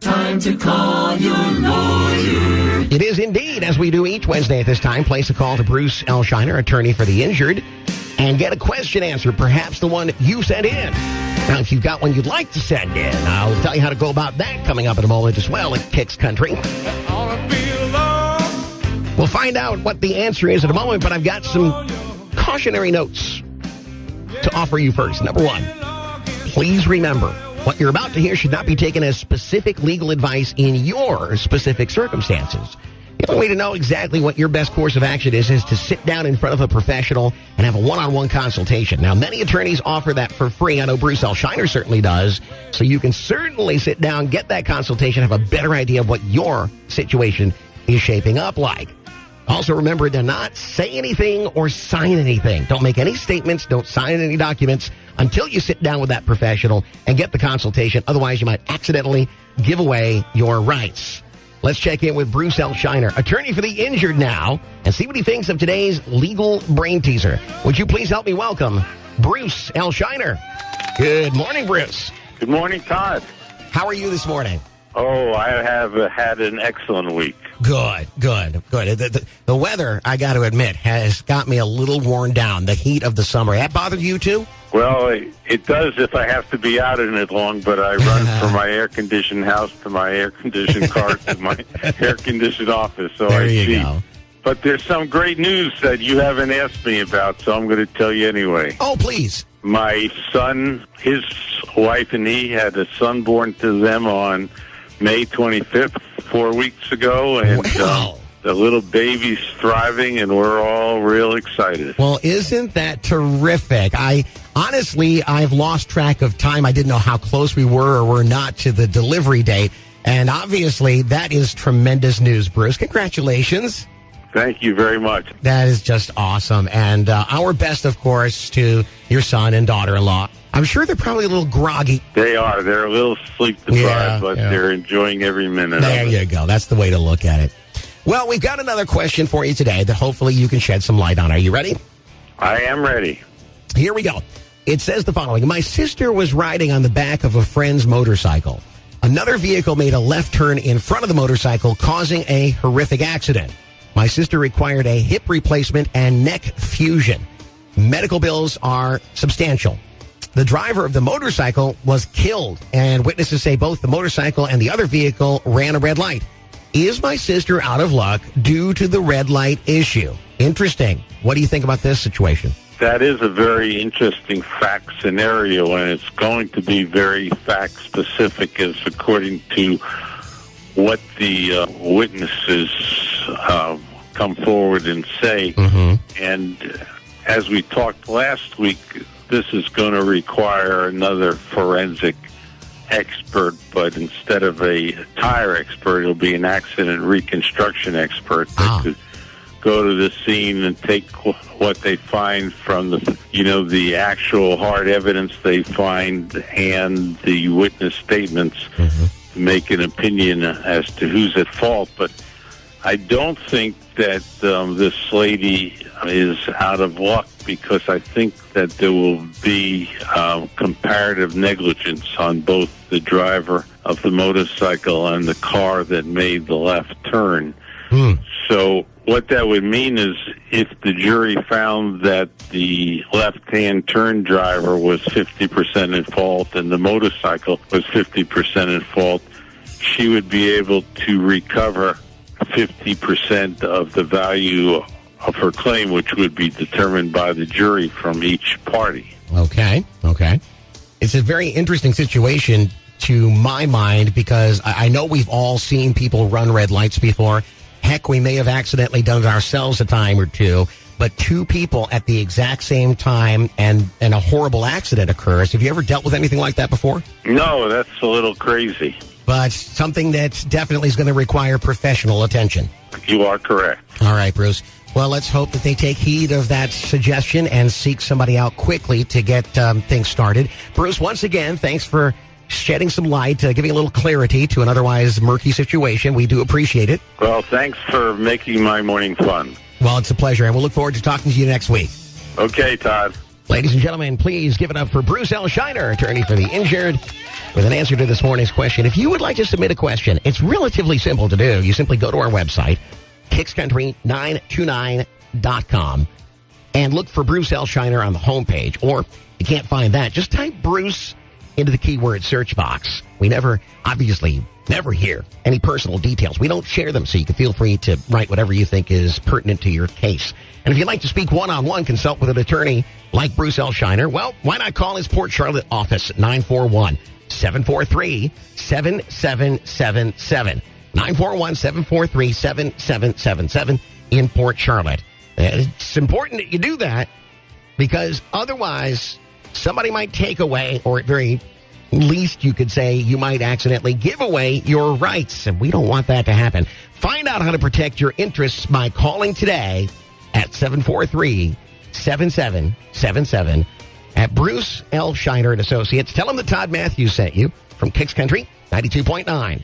Time to call your lawyer. It is indeed, as we do each Wednesday at this time, place a call to Bruce L. Shiner, attorney for the injured, and get a question answered, perhaps the one you sent in. Now, if you've got one you'd like to send in, I'll tell you how to go about that coming up in a moment as well at Kicks Country. We'll find out what the answer is in a moment, but I've got some cautionary notes to offer you first. Number one, please remember, what you're about to hear should not be taken as specific legal advice in your specific circumstances. The only way to know exactly what your best course of action is to sit down in front of a professional and have a one-on-one consultation. Now, many attorneys offer that for free. I know Bruce L. Shiner certainly does. So you can certainly sit down, get that consultation, have a better idea of what your situation is shaping up like. Also, remember to not say anything or sign anything. Don't make any statements. Don't sign any documents until you sit down with that professional and get the consultation. Otherwise, you might accidentally give away your rights. Let's check in with Bruce L. Shiner, attorney for the injured now, and see what he thinks of today's legal brain teaser. Would you please help me welcome Bruce L. Shiner? Good morning, Bruce. Good morning, Todd. How are you this morning? Oh, I have had an excellent week. Good. The weather, I got to admit, has got me a little worn down. The heat of the summer. That bothered you too? Well, it does if I have to be out in it long, but I run from my air-conditioned house to my air-conditioned car to my air-conditioned office. So there I you see. go. But there's some great news that you haven't asked me about, so I'm going to tell you anyway. Oh, please. My son, his wife, and he had a son born to them on May 25th, 4 weeks ago, and wow. The little baby's thriving, and we're all real excited. Well, isn't that terrific? I've lost track of time. I didn't know how close we were or were not to the delivery date, and obviously that is tremendous news, Bruce. Congratulations. Thank you very much. That is just awesome, and our best, of course, to your son and daughter-in-law. I'm sure they're probably a little groggy. They are. They're a little sleep-deprived, but they're enjoying every minute there of it. You go. That's the way to look at it. Well, we've got another question for you today that hopefully you can shed some light on. Are you ready? I am ready. Here we go. It says the following. My sister was riding on the back of a friend's motorcycle. Another vehicle made a left turn in front of the motorcycle, causing a horrific accident. My sister required a hip replacement and neck fusion. Medical bills are substantial. The driver of the motorcycle was killed, and witnesses say both the motorcycle and the other vehicle ran a red light. Is my sister out of luck due to the red light issue? Interesting. What do you think about this situation? That is a very interesting fact scenario, and it's going to be very fact-specific as according to what the witnesses come forward and say. Mm-hmm. And as we talked last week, this is going to require another forensic expert, but instead of a tire expert, it'll be an accident reconstruction expert that could go to the scene and take what they find from the actual hard evidence they find and the witness statements to make an opinion as to who's at fault. But I don't think that this lady is out of luck, because I think that there will be comparative negligence on both the driver of the motorcycle and the car that made the left turn. So what that would mean is if the jury found that the left-hand turn driver was 50% at fault and the motorcycle was 50% at fault, she would be able to recover 50% of the value of her claim, which would be determined by the jury from each party. Okay. It's a very interesting situation to my mind, because I know we've all seen people run red lights before. Heck, we may have accidentally done it ourselves a time or two, but two people at the exact same time and a horrible accident occurs. Have you ever dealt with anything like that before? No, that's a little crazy. But something that definitely is going to require professional attention. You are correct. All right, Bruce. Well, let's hope that they take heed of that suggestion and seek somebody out quickly to get things started. Bruce, once again, thanks for shedding some light, giving a little clarity to an otherwise murky situation. We do appreciate it. Well, thanks for making my morning fun. Well, it's a pleasure, and we'll look forward to talking to you next week. Okay, Todd. Ladies and gentlemen, please give it up for Bruce L. Shiner, attorney for the injured. with an answer to this morning's question. If you would like to submit a question, it's relatively simple to do. You simply go to our website, kickscountry929.com, and look for Bruce L. Shiner on the homepage. Or if you can't find that, just type Bruce into the keyword search box. We never hear any personal details. We don't share them, so you can feel free to write whatever you think is pertinent to your case. And if you'd like to speak one-on-one, consult with an attorney like Bruce L. Shiner, well, why not call his Port Charlotte office at 941-743-7777. 941-743-7777 in Port Charlotte. It's important that you do that because otherwise somebody might take away, or at very least you could say you might accidentally give away your rights, and we don't want that to happen. Find out how to protect your interests by calling today at 743-7777 at Bruce L. Shiner & Associates. Tell them that Todd Matthews sent you from Kicks Country 92.9.